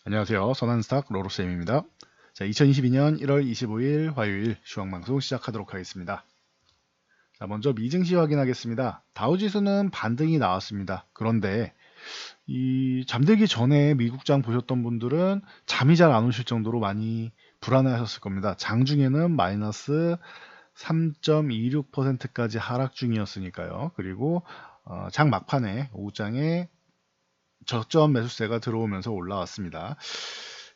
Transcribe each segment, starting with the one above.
안녕하세요. 선한스탁 로로쌤입니다. 자, 2022년 1월 25일 화요일 시황방송 시작하도록 하겠습니다. 자, 먼저 미증시 확인하겠습니다. 다우지수는 반등이 나왔습니다. 그런데 이 잠들기 전에 미국장 보셨던 분들은 잠이 잘 안 오실 정도로 많이 불안해하셨을 겁니다. 장중에는 마이너스 3.26%까지 하락 중이었으니까요. 그리고 장 막판에 오후장에 저점 매수세가 들어오면서 올라왔습니다.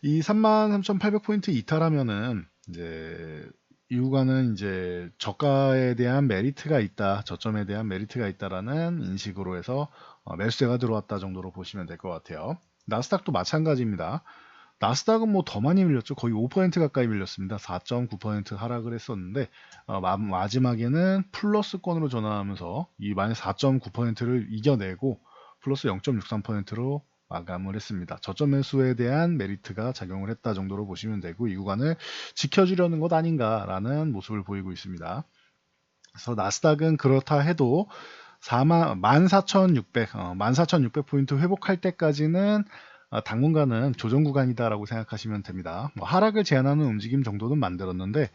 이 33,800포인트 이탈하면은 이제 이 구간은 이제 저가에 대한 메리트가 있다, 저점에 대한 메리트가 있다라는 인식으로 해서 매수세가 들어왔다 정도로 보시면 될 것 같아요. 나스닥도 마찬가지입니다. 나스닥은 뭐 더 많이 밀렸죠. 거의 5% 가까이 밀렸습니다. 4.9% 하락을 했었는데 마지막에는 플러스권으로 전환하면서 이 마이너스 4.9%를 이겨내고 플러스 0.63%로 마감을 했습니다. 저점 매수에 대한 메리트가 작용을 했다 정도로 보시면 되고 이 구간을 지켜주려는 것 아닌가라는 모습을 보이고 있습니다. 그래서 나스닥은 그렇다 해도 14,600포인트 회복할 때까지는 당분간은 조정 구간이다라고 생각하시면 됩니다. 뭐 하락을 제한하는 움직임 정도는 만들었는데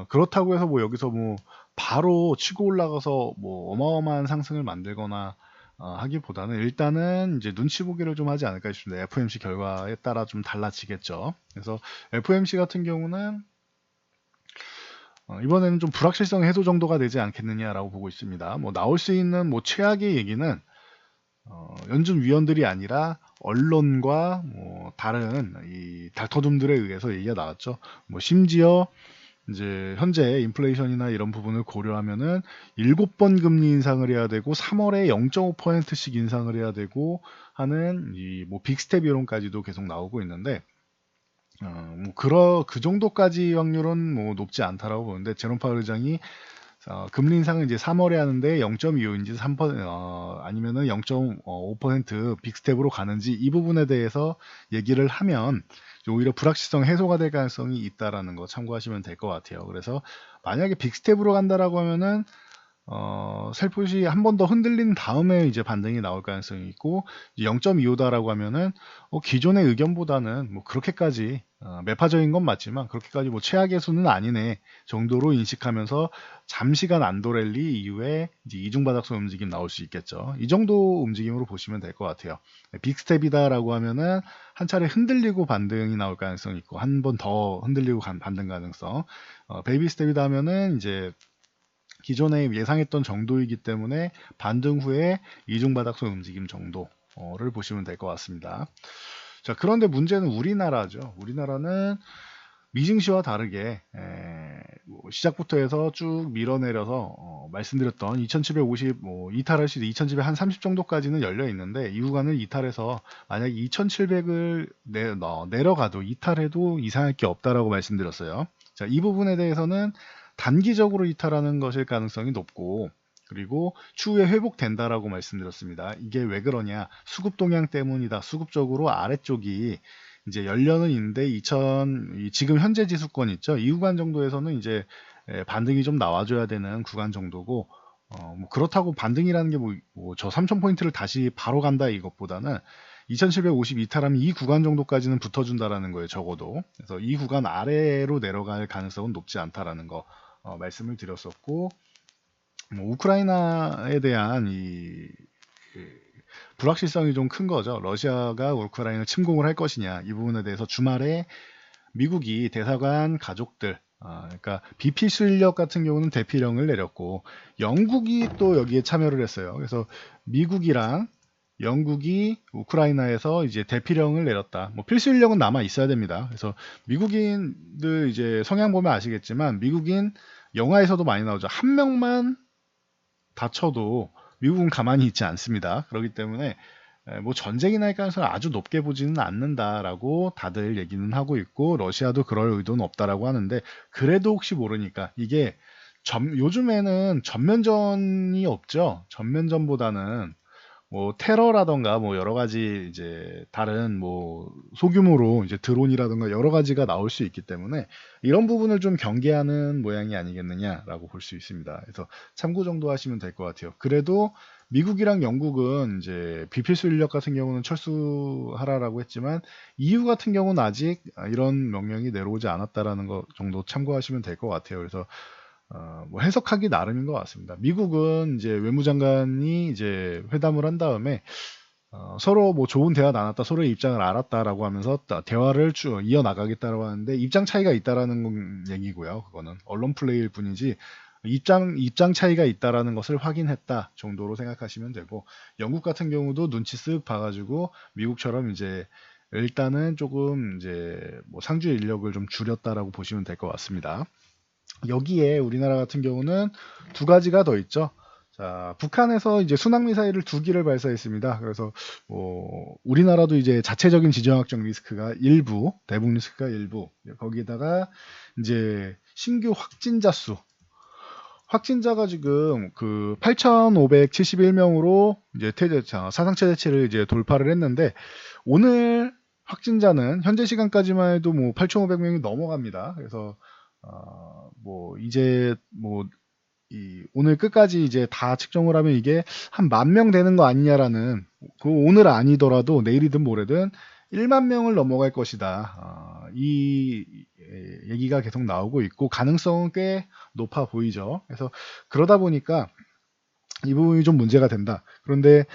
그렇다고 해서 뭐 여기서 뭐 바로 치고 올라가서 뭐 어마어마한 상승을 만들거나 하기보다는 일단은 이제 눈치 보기를 좀 하지 않을까 싶습니다. FOMC 결과에 따라 좀 달라지겠죠. 그래서 FOMC 같은 경우는 이번에는 좀 불확실성 해소 정도가 되지 않겠느냐라고 보고 있습니다. 뭐 나올 수 있는 뭐 최악의 얘기는 연준 위원들이 아니라 언론과 뭐 다른 이 닥터둠들에 의해서 얘기가 나왔죠. 뭐 심지어 이제 현재 인플레이션이나 이런 부분을 고려하면은 7번 금리 인상을 해야 되고 3월에 0.5%씩 인상을 해야 되고 하는 이 뭐 빅스텝 이론까지도 계속 나오고 있는데 그 정도까지 확률은 뭐 높지 않다라고 보는데 제롬 파월 의장이 금리 인상을 이제 3월에 하는데 0.25인지 3% 아니면은 0.5% 빅스텝으로 가는지 이 부분에 대해서 얘기를 하면 오히려 불확실성 해소가 될 가능성이 있다라는 거 참고하시면 될 것 같아요. 그래서 만약에 빅스텝으로 간다라고 하면은 살포시 한 번 더 흔들린 다음에 이제 반등이 나올 가능성이 있고 0.25다라고 하면은 기존의 의견보다는 뭐 그렇게까지 매파적인 건 맞지만 그렇게까지 뭐 최악의 수는 아니네 정도로 인식하면서 잠시간 안도랠리 이후에 이제 이중바닥선 움직임 나올 수 있겠죠. 이 정도 움직임으로 보시면 될 것 같아요. 빅스텝이다라고 하면은 한 차례 흔들리고 반등이 나올 가능성이 있고 한 번 더 흔들리고 반등 가능성. 베이비 스텝이다 하면은 이제 기존에 예상했던 정도이기 때문에 반등 후에 이중바닥선 움직임 정도를 보시면 될 것 같습니다. 자, 그런데 문제는 우리나라죠. 우리나라는 미증시와 다르게 시작부터 해서 쭉 밀어내려서 말씀드렸던 2750 이탈할 수 있는 2700 한 30 정도까지는 열려 있는데 이 구간을 이탈해서 만약 2700을 내려가도 이탈해도 이상할 게 없다라고 말씀드렸어요. 자, 이 부분에 대해서는 단기적으로 이탈하는 것일 가능성이 높고 그리고 추후에 회복된다라고 말씀드렸습니다. 이게 왜 그러냐? 수급 동향 때문이다. 수급적으로 아래쪽이 이제 열려는 있는데 지금 현재 지수권 있죠. 이 구간 정도에서는 이제 반등이 좀 나와줘야 되는 구간 정도고 뭐 그렇다고 반등이라는 게 저 3000포인트를 다시 바로 간다 이것보다는 2750 이탈하면 이 구간 정도까지는 붙어준다라는 거예요. 적어도. 그래서 이 구간 아래로 내려갈 가능성은 높지 않다라는 거 말씀을 드렸었고 뭐 우크라이나에 대한 불확실성이 좀 큰 거죠. 러시아가 우크라이나를 침공을 할 것이냐 이 부분에 대해서 주말에 미국이 대사관 가족들 그러니까 비필수 인력 같은 경우는 대피령을 내렸고 영국이 또 여기에 참여를 했어요. 그래서 미국이랑 영국이 우크라이나에서 이제 대피령을 내렸다. 뭐 필수 인력은 남아 있어야 됩니다. 그래서 미국인들 이제 성향 보면 아시겠지만 미국인 영화에서도 많이 나오죠. 한 명만 다쳐도 미국은 가만히 있지 않습니다. 그렇기 때문에 뭐 전쟁이 날 가능성을 아주 높게 보지는 않는다라고 다들 얘기는 하고 있고 러시아도 그럴 의도는 없다라고 하는데 그래도 혹시 모르니까 이게 요즘에는 전면전이 없죠. 전면전보다는 뭐 테러라던가 뭐 여러 가지 이제 다른 뭐 소규모로 이제 드론이라던가 여러 가지가 나올 수 있기 때문에 이런 부분을 좀 경계하는 모양이 아니겠느냐라고 볼 수 있습니다. 그래서 참고 정도 하시면 될 것 같아요. 그래도 미국이랑 영국은 이제 비필수 인력 같은 경우는 철수하라라고 했지만 EU 같은 경우는 아직 이런 명령이 내려오지 않았다라는 거 정도 참고하시면 될 것 같아요. 그래서 뭐 해석하기 나름인 것 같습니다. 미국은 이제 외무장관이 이제 회담을 한 다음에 서로 뭐 좋은 대화 나눴다, 서로의 입장을 알았다라고 하면서 대화를 쭉 이어나가겠다라고 하는데 입장 차이가 있다라는 얘기고요. 그거는 언론 플레이일 뿐이지 입장 차이가 있다라는 것을 확인했다 정도로 생각하시면 되고, 영국 같은 경우도 눈치 쓱 봐가지고 미국처럼 이제 일단은 조금 이제 뭐 상주 인력을 좀 줄였다라고 보시면 될 것 같습니다. 여기에 우리나라 같은 경우는 두 가지가 더 있죠. 자, 북한에서 이제 순항미사일을 2기를 발사했습니다. 그래서 우리나라도 이제 자체적인 지정학적 리스크가 일부, 대북 리스크가 일부, 거기에다가 이제 신규 확진자가 지금 그 8,571명으로 이제 사상 최대치를 이제 돌파를 했는데, 오늘 확진자는 현재 시간까지만 해도 뭐 8,500명이 넘어갑니다. 그래서 뭐 이제 뭐 오늘 끝까지 이제 다 측정을 하면 이게 한 10,000명 되는 거 아니냐라는, 그 오늘 아니더라도 내일이든 모레든 1만 명을 넘어갈 것이다. 이 얘기가 계속 나오고 있고 가능성은 꽤 높아 보이죠. 그래서 그러다 보니까 이 부분이 좀 문제가 된다. 그런데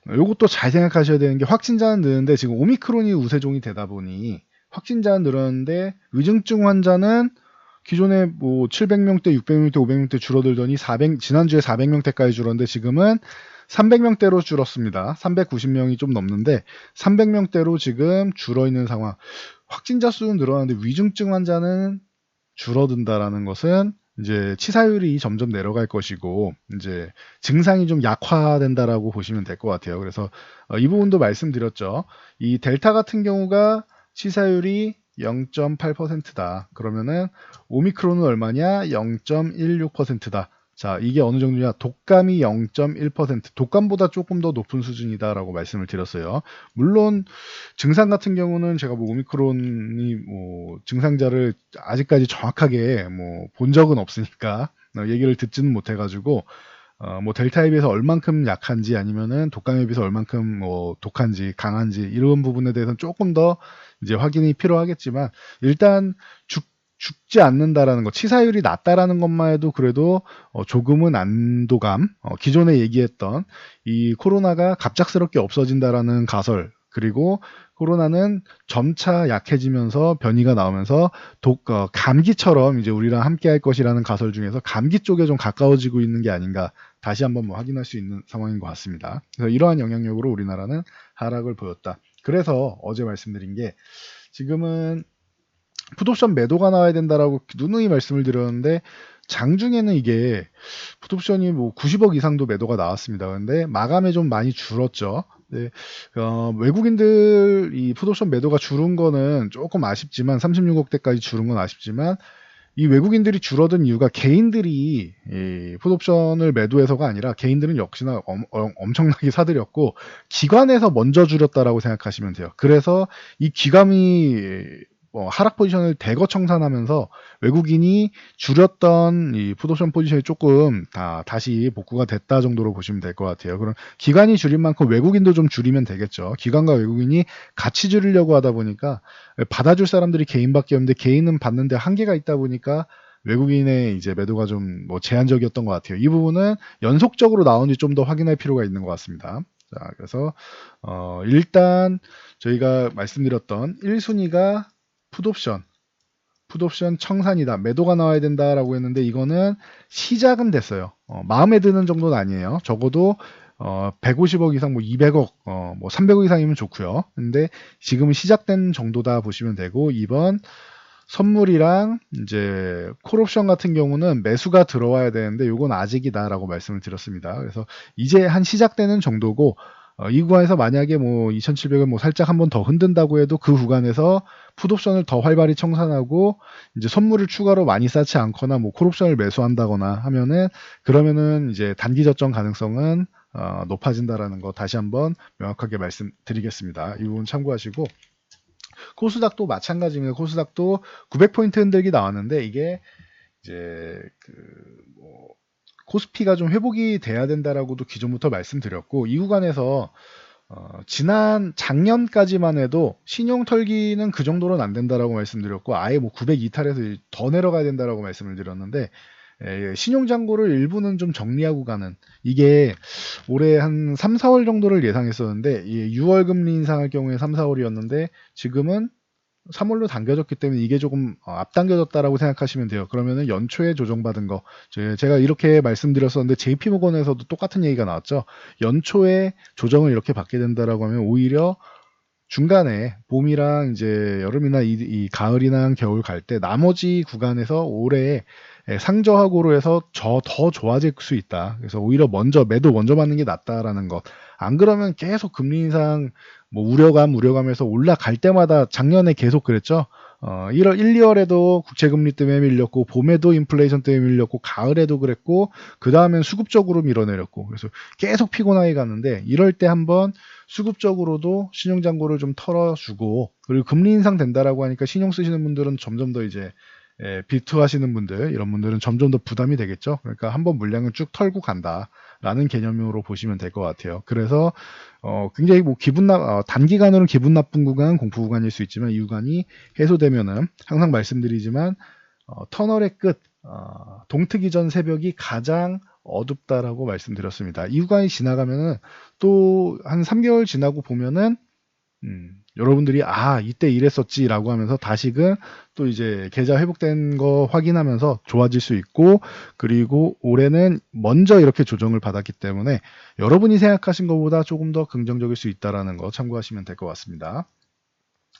이것도 잘 생각하셔야 되는 게, 확진자는 느는데 지금 오미크론이 우세종이 되다 보니 확진자는 늘었는데 위중증 환자는 기존에 뭐 700명대, 600명대, 500명대 줄어들더니 지난주에 400명대까지 줄었는데 지금은 300명대로 줄었습니다. 390명이 좀 넘는데 300명대로 지금 줄어있는 상황. 확진자 수는 늘어나는데 위중증 환자는 줄어든다라는 것은 이제 치사율이 점점 내려갈 것이고 이제 증상이 좀 약화된다라고 보시면 될 것 같아요. 그래서 이 부분도 말씀드렸죠. 이 델타 같은 경우가 치사율이 0.8%다. 그러면은 오미크론은 얼마냐? 0.16%다. 자, 이게 어느 정도냐? 독감이 0.1%, 독감보다 조금 더 높은 수준이다라고 말씀을 드렸어요. 물론 증상 같은 경우는 제가 뭐 오미크론이 뭐 증상자를 아직까지 정확하게 뭐 본 적은 없으니까 얘기를 듣지는 못해가지고 뭐 델타에 비해서 얼만큼 약한지 아니면은 독감에 비해서 얼만큼 뭐 독한지 강한지 이런 부분에 대해서는 조금 더 이제 확인이 필요하겠지만, 일단 죽지 않는다라는 것, 치사율이 낮다라는 것만 해도 그래도 조금은 안도감, 기존에 얘기했던 이 코로나가 갑작스럽게 없어진다라는 가설, 그리고 코로나는 점차 약해지면서 변이가 나오면서 감기처럼 이제 우리랑 함께 할 것이라는 가설 중에서 감기 쪽에 좀 가까워지고 있는 게 아닌가 다시 한번 뭐 확인할 수 있는 상황인 것 같습니다. 그래서 이러한 영향력으로 우리나라는 하락을 보였다. 그래서 어제 말씀드린 게, 지금은 풋옵션 매도가 나와야 된다라고 누누이 말씀을 드렸는데 장중에는 이게 풋옵션이 뭐 90억 이상도 매도가 나왔습니다. 근데 마감에 좀 많이 줄었죠. 네, 외국인들 이 풋옵션 매도가 줄은 거는 조금 아쉽지만, 36억대까지 줄은 건 아쉽지만, 이 외국인들이 줄어든 이유가 개인들이 이 풋옵션을 매도해서가 아니라 개인들은 역시나 엄청나게 사들였고 기관에서 먼저 줄였다라고 생각하시면 돼요. 그래서 이 기관이 하락 포지션을 대거 청산하면서 외국인이 줄였던 이 풋옵션 포지션이 조금 다시 복구가 됐다 정도로 보시면 될 것 같아요. 그럼 기관이 줄인 만큼 외국인도 좀 줄이면 되겠죠. 기관과 외국인이 같이 줄이려고 하다 보니까 받아줄 사람들이 개인밖에 없는데 개인은 받는데 한계가 있다 보니까 외국인의 이제 매도가 좀 뭐 제한적이었던 것 같아요. 이 부분은 연속적으로 나온지 좀 더 확인할 필요가 있는 것 같습니다. 자, 그래서 일단 저희가 말씀드렸던 1순위가 풋옵션 청산이다, 매도가 나와야 된다라고 했는데 이거는 시작은 됐어요. 마음에 드는 정도는 아니에요. 적어도 150억 이상, 뭐 200억, 뭐 300억 이상이면 좋고요. 근데 지금은 시작된 정도다 보시면 되고, 2번 선물이랑 이제 콜옵션 같은 경우는 매수가 들어와야 되는데 이건 아직이다라고 말씀을 드렸습니다. 그래서 이제 한 시작되는 정도고, 이 구간에서 만약에 뭐 2,700을 뭐 살짝 한번 더 흔든다고 해도 그 구간에서 풋옵션을 더 활발히 청산하고 이제 선물을 추가로 많이 쌓지 않거나 뭐 콜옵션을 매수한다거나 하면은, 그러면은 이제 단기 저점 가능성은 높아진다라는 거 다시 한번 명확하게 말씀드리겠습니다. 이 부분 참고하시고, 코스닥도 마찬가지입니다. 코스닥도 900포인트 흔들기 나왔는데 이게 이제 코스피가 좀 회복이 돼야 된다라고도 기존부터 말씀드렸고, 이 구간에서 지난 작년까지만 해도 신용 털기는 그 정도로는 안 된다라고 말씀드렸고, 아예 뭐 900 이탈해서 더 내려가야 된다라고 말씀을 드렸는데, 신용 잔고를 일부는 좀 정리하고 가는, 이게 올해 한 3, 4월 정도를 예상했었는데 6월 금리 인상할 경우에 3, 4월이었는데 지금은 3월로 당겨졌기 때문에 이게 조금 앞당겨졌다라고 생각하시면 돼요. 그러면은 연초에 조정받은 거, 제가 이렇게 말씀드렸었는데 JP모건에서도 똑같은 얘기가 나왔죠. 연초에 조정을 이렇게 받게 된다라고 하면 오히려 중간에 봄이랑 이제 여름이나 이 가을이나 겨울 갈 때 나머지 구간에서 올해 상저하고로 해서 더 좋아질 수 있다. 그래서 오히려 매도 먼저 받는 게 낫다라는 것. 안 그러면 계속 금리 인상 뭐 우려감에서 올라갈 때마다 작년에 계속 그랬죠. 1, 2월에도 국채금리 때문에 밀렸고, 봄에도 인플레이션 때문에 밀렸고, 가을에도 그랬고, 그 다음엔 수급적으로 밀어내렸고, 그래서 계속 피곤하게 갔는데, 이럴 때 한번 수급적으로도 신용잔고를 좀 털어주고, 그리고 금리 인상 된다라고 하니까 신용 쓰시는 분들은 점점 더 이제 비투하시는 분들, 이런 분들은 점점 더 부담이 되겠죠. 그러니까 한번 물량을 쭉 털고 간다라는 개념으로 보시면 될 것 같아요. 그래서 굉장히 뭐 단기간으로는 기분 나쁜 구간, 공포 구간일 수 있지만 이 구간이 해소되면은 항상 말씀드리지만 터널의 끝, 동트기 전 새벽이 가장 어둡다라고 말씀드렸습니다. 이 구간이 지나가면은 또 한 3개월 지나고 보면은 여러분들이 이때 이랬었지라고 하면서 다시금 또 이제 계좌 회복된 거 확인하면서 좋아질 수 있고, 그리고 올해는 먼저 이렇게 조정을 받았기 때문에 여러분이 생각하신 것보다 조금 더 긍정적일 수 있다라는 거 참고하시면 될 것 같습니다.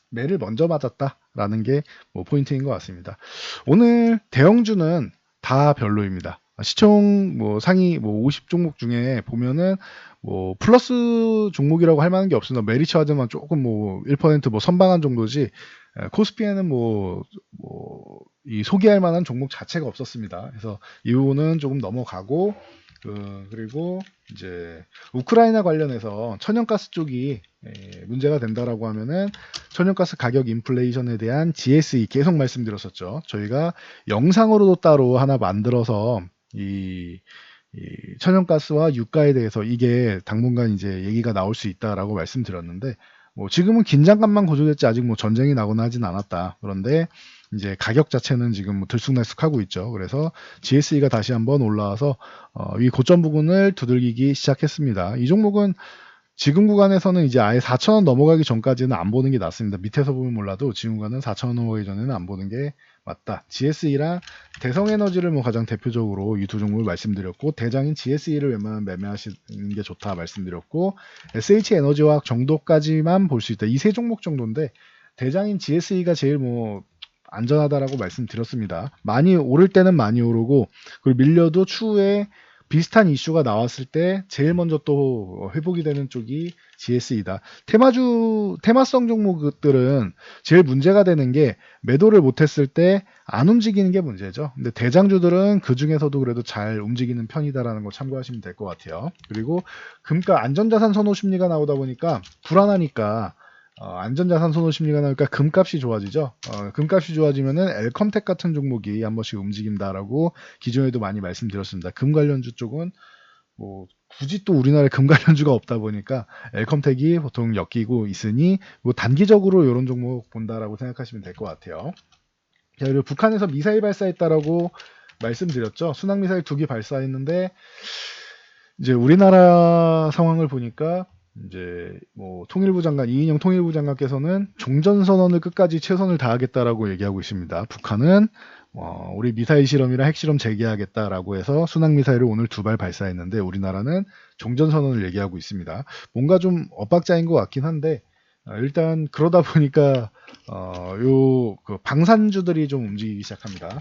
매를 먼저 맞았다라는 게 뭐 포인트인 것 같습니다. 오늘 대형주는 다 별로입니다. 시총 뭐 상위 뭐 50 종목 중에 보면은 뭐 플러스 종목이라고 할 만한 게 없습니다. 메리츠 하드만 조금 뭐 1%뭐 선방한 정도지, 코스피에는 이 소개할 만한 종목 자체가 없었습니다. 그래서 이 부분은 조금 넘어가고, 그리고 이제 우크라이나 관련해서 천연가스 쪽이 문제가 된다라고 하면은 천연가스 가격 인플레이션에 대한 GSE 계속 말씀드렸었죠. 저희가 영상으로도 따로 하나 만들어서 이 천연가스와 유가에 대해서 이게 당분간 이제 얘기가 나올 수 있다라고 말씀드렸는데, 뭐 지금은 긴장감만 고조됐지 아직 뭐 전쟁이 나거나 하진 않았다. 그런데 이제 가격 자체는 지금 뭐 들쑥날쑥하고 있죠. 그래서 GSE가 다시 한번 올라와서 이 고점 부분을 두들기기 시작했습니다. 이 종목은 지금 구간에서는 이제 아예 4,000원 넘어가기 전까지는 안 보는 게 낫습니다. 밑에서 보면 몰라도 지금 구간은 4,000원 넘어가기 전에는 안 보는 게 맞다. GSE랑 대성에너지를 뭐 가장 대표적으로 이 두 종목을 말씀드렸고, 대장인 GSE를 웬만하면 매매하시는 게 좋다 말씀드렸고, SH에너지화학 정도까지만 볼 수 있다. 이 세 종목 정도인데 대장인 GSE가 제일 뭐 안전하다라고 말씀드렸습니다. 많이 오를 때는 많이 오르고, 그리고 밀려도 추후에 비슷한 이슈가 나왔을 때 제일 먼저 또 회복이 되는 쪽이 GSE다. 테마성 종목들은 제일 문제가 되는 게 매도를 못했을 때 안 움직이는 게 문제죠. 근데 대장주들은 그 중에서도 그래도 잘 움직이는 편이다라는 거 참고하시면 될 것 같아요. 그리고 금가 안전자산 선호 심리가 나오다 보니까 불안하니까 안전자산 선호 심리가 나니까 금값이 좋아지죠. 금값이 좋아지면은 엘컴텍 같은 종목이 한 번씩 움직인다라고 기존에도 많이 말씀드렸습니다. 금 관련주 쪽은 뭐 굳이 또 우리나라에 금 관련주가 없다 보니까 엘컴텍이 보통 엮이고 있으니 뭐 단기적으로 이런 종목 본다라고 생각하시면 될 것 같아요. 자, 그리고 북한에서 미사일 발사했다라고 말씀드렸죠. 순항미사일 2개 발사했는데 이제 우리나라 상황을 보니까 이제 뭐 이인영 통일부 장관께서는 종전선언을 끝까지 최선을 다하겠다라고 얘기하고 있습니다. 북한은 우리 미사일 실험이랑 핵실험 재개하겠다라고 해서 순항미사일을 오늘 2발 발사했는데 우리나라는 종전선언을 얘기하고 있습니다. 뭔가 좀 엇박자인 것 같긴 한데, 일단 그러다 보니까 그 방산주들이 좀 움직이기 시작합니다.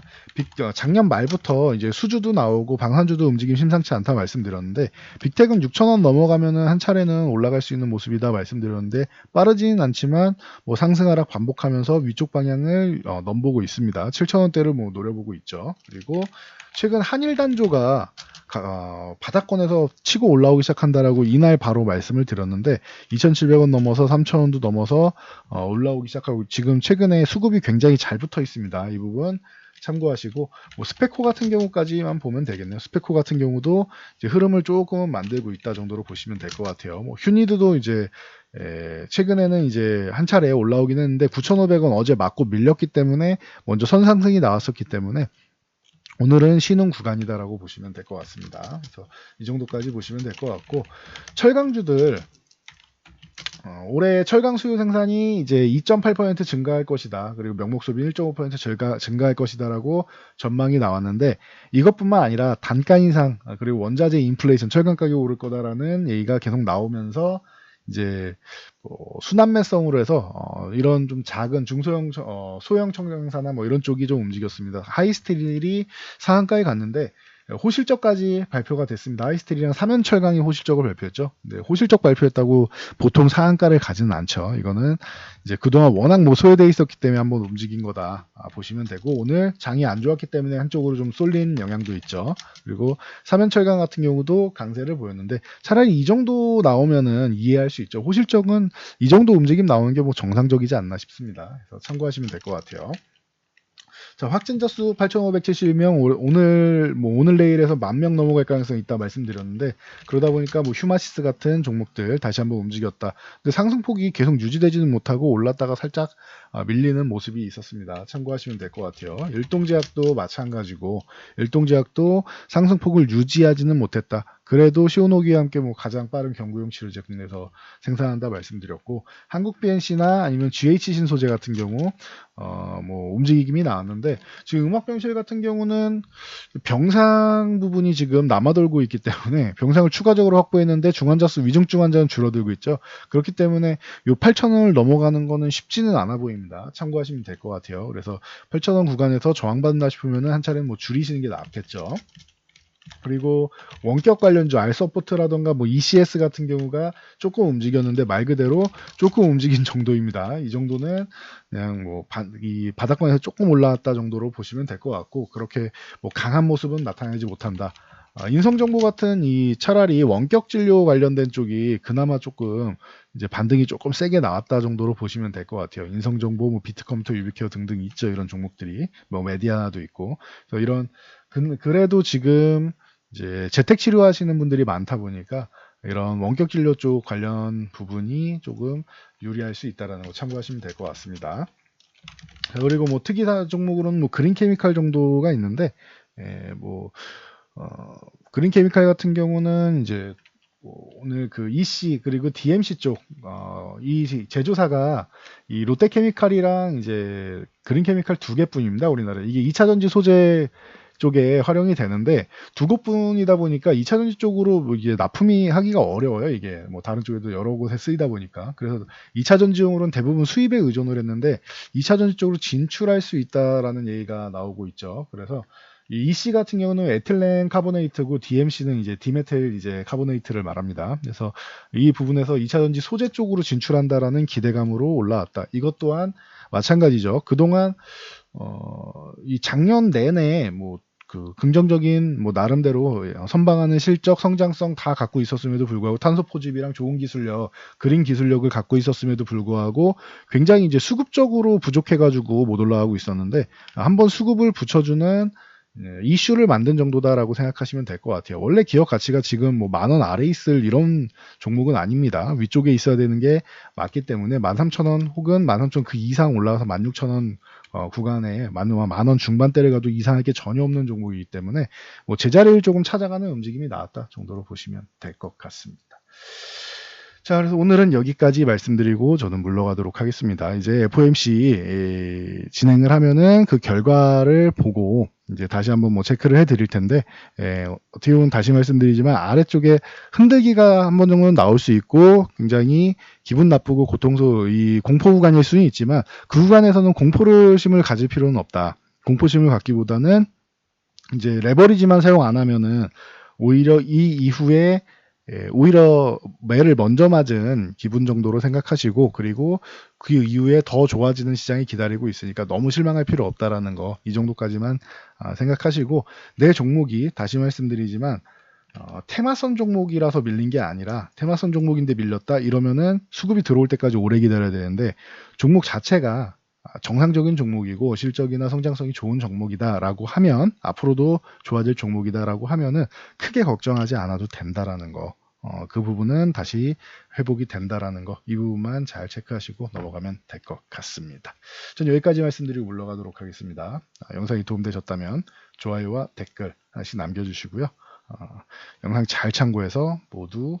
작년 말부터 이제 수주도 나오고 방산주도 움직임 심상치 않다 말씀드렸는데, 빅텍은 6,000원 넘어가면은 한 차례는 올라갈 수 있는 모습이다 말씀드렸는데 빠르지는 않지만 뭐 상승하락 반복하면서 위쪽 방향을 넘보고 있습니다. 7,000원대를 뭐 노려보고 있죠. 그리고 최근 한일단조가 바닥권에서 치고 올라오기 시작한다라고 이날 바로 말씀을 드렸는데 2,700원 넘어서 3,000원도 넘어서 올라오기 시작하고 지금 최근에 수급이 굉장히 잘 붙어 있습니다. 이 부분 참고하시고, 뭐 스페코 같은 경우까지만 보면 되겠네요. 스페코 같은 경우도 이제 흐름을 조금 만들고 있다 정도로 보시면 될 것 같아요. 뭐 휴니드도 이제 최근에는 이제 한 차례 올라오긴 했는데 9,500원 어제 맞고 밀렸기 때문에 먼저 선상승이 나왔었기 때문에 오늘은 쉬는 구간이다라고 보시면 될 것 같습니다. 그래서 이 정도까지 보시면 될 것 같고, 철강주들 올해 철강 수요 생산이 이제 2.8% 증가할 것이다. 그리고 명목 소비 1.5% 증가할 것이다라고 전망이 나왔는데, 이것뿐만 아니라 단가 인상 그리고 원자재 인플레이션 철강 가격이 오를 거다라는 얘기가 계속 나오면서 이제 순환매성으로 해서 이런 좀 작은 중소형 소형 청량사나 뭐 이런 쪽이 좀 움직였습니다. 하이스틸이 상한가에 갔는데 호실적까지 발표가 됐습니다. 하이스틸이랑 삼연철강이 호실적을 발표했죠. 네, 호실적 발표했다고 보통 상한가를 가지는 않죠. 이거는 이제 그동안 워낙 뭐 소외돼 있었기 때문에 한번 움직인 거다 보시면 되고, 오늘 장이 안 좋았기 때문에 한쪽으로 좀 쏠린 영향도 있죠. 그리고 삼연철강 같은 경우도 강세를 보였는데, 차라리 이 정도 나오면은 이해할 수 있죠. 호실적은 이 정도 움직임 나오는 게 뭐 정상적이지 않나 싶습니다. 그래서 참고하시면 될 것 같아요. 자, 확진자 수 8,570명, 오늘 내일에서 10,000명 넘어갈 가능성이 있다 말씀드렸는데, 그러다 보니까 뭐 휴마시스 같은 종목들 다시 한번 움직였다. 근데 상승폭이 계속 유지되지는 못하고 올랐다가 살짝 밀리는 모습이 있었습니다. 참고하시면 될 것 같아요. 일동제약도 마찬가지고, 일동제약도 상승폭을 유지하지는 못했다. 그래도 시오노기와 함께 뭐 가장 빠른 경구용 치료제 국내에서 생산한다 말씀드렸고, 한국 BNC나 아니면 GH 신소재 같은 경우 뭐 움직임이 나왔는데, 지금 음악병실 같은 경우는 병상 부분이 지금 남아돌고 있기 때문에 병상을 추가적으로 확보했는데 중환자 수 위중증 환자는 줄어들고 있죠. 그렇기 때문에 요 8,000원을 넘어가는 거는 쉽지는 않아 보입니다. 참고하시면 될 것 같아요. 그래서 8,000원 구간에서 저항받는다 싶으면은 한 차례는 뭐 줄이시는 게 낫겠죠. 그리고 원격 관련주 알서포트라던가 뭐 ECS 같은 경우가 조금 움직였는데 말 그대로 조금 움직인 정도입니다. 이 정도는 그냥 뭐 이 바닥권에서 조금 올라왔다 정도로 보시면 될 것 같고, 그렇게 뭐 강한 모습은 나타내지 못한다. 인성정보 같은 이 차라리 원격 진료 관련된 쪽이 그나마 조금 이제 반등이 조금 세게 나왔다 정도로 보시면 될 것 같아요. 인성정보, 뭐 비트컴퓨터, 유비케어 등등 있죠. 이런 종목들이 뭐 메디아나도 있고. 그래서 이런 그래도 지금 이제 재택 치료하시는 분들이 많다 보니까 이런 원격 진료 쪽 관련 부분이 조금 유리할 수 있다라는 거 참고하시면 될 것 같습니다. 그리고 뭐 특이사 종목으로는 뭐 그린 케미칼 정도가 있는데, 뭐 그린 케미칼 같은 경우는 이제 오늘 그 EC 그리고 DMC 쪽 이 제조사가 이 롯데케미칼이랑 이제 그린케미칼 두 개뿐입니다. 우리나라에 이게 2차 전지 소재 쪽에 활용이 되는데 두 곳뿐이다 보니까 2차 전지 쪽으로 뭐 이게 납품이 하기가 어려워요. 이게 뭐 다른 쪽에도 여러 곳에 쓰이다 보니까. 그래서 2차 전지용으로는 대부분 수입에 의존을 했는데 2차 전지 쪽으로 진출할 수 있다라는 얘기가 나오고 있죠. 그래서 이 EC 같은 경우는 에틸렌 카보네이트고 DMC는 이제 디메틸 이제 카보네이트를 말합니다. 그래서 이 부분에서 2차 전지 소재 쪽으로 진출한다라는 기대감으로 올라왔다. 이것 또한 마찬가지죠. 그동안 이 작년 내내 뭐 그 긍정적인 뭐 나름대로 선방하는 실적, 성장성 다 갖고 있었음에도 불구하고 탄소 포집이랑 좋은 기술력, 그린 기술력을 갖고 있었음에도 불구하고 굉장히 이제 수급적으로 부족해가지고 못 올라가고 있었는데 한번 수급을 붙여주는 이슈를 만든 정도다라고 생각하시면 될 것 같아요. 원래 기업 가치가 지금 뭐 10,000원 아래 있을 이런 종목은 아닙니다. 위쪽에 있어야 되는 게 맞기 때문에 13,000원 혹은 13,000원 그 이상 올라가서 16,000원 구간에 만원 중반대를 가도 이상할 게 전혀 없는 종목이기 때문에 뭐 제자리를 조금 찾아가는 움직임이 나왔다 정도로 보시면 될 것 같습니다. 자, 그래서 오늘은 여기까지 말씀드리고 저는 물러가도록 하겠습니다. 이제 FOMC 진행을 하면은 그 결과를 보고 이제 다시 한번 뭐 체크를 해드릴 텐데, 어떻게 보면 다시 말씀드리지만 아래쪽에 흔들기가 한 번 정도는 나올 수 있고 굉장히 기분 나쁘고 이 공포 구간일 수는 있지만 그 구간에서는 공포심을 가질 필요는 없다. 공포심을 갖기보다는 이제 레버리지만 사용 안 하면은 오히려 이 이후에 오히려 매를 먼저 맞은 기분 정도로 생각하시고, 그리고 그 이후에 더 좋아지는 시장이 기다리고 있으니까 너무 실망할 필요 없다라는 거, 이 정도까지만 생각하시고, 내 종목이 다시 말씀드리지만 테마선 종목이라서 밀린 게 아니라 테마선 종목인데 밀렸다 이러면은 수급이 들어올 때까지 오래 기다려야 되는데 종목 자체가 정상적인 종목이고 실적이나 성장성이 좋은 종목이다라고 하면 앞으로도 좋아질 종목이다라고 하면은 크게 걱정하지 않아도 된다라는 거. 그 부분은 다시 회복이 된다라는 거. 이 부분만 잘 체크하시고 넘어가면 될 것 같습니다. 전 여기까지 말씀드리고 물러가도록 하겠습니다. 영상이 도움되셨다면 좋아요와 댓글 하나씩 남겨주시고요. 영상 잘 참고해서 모두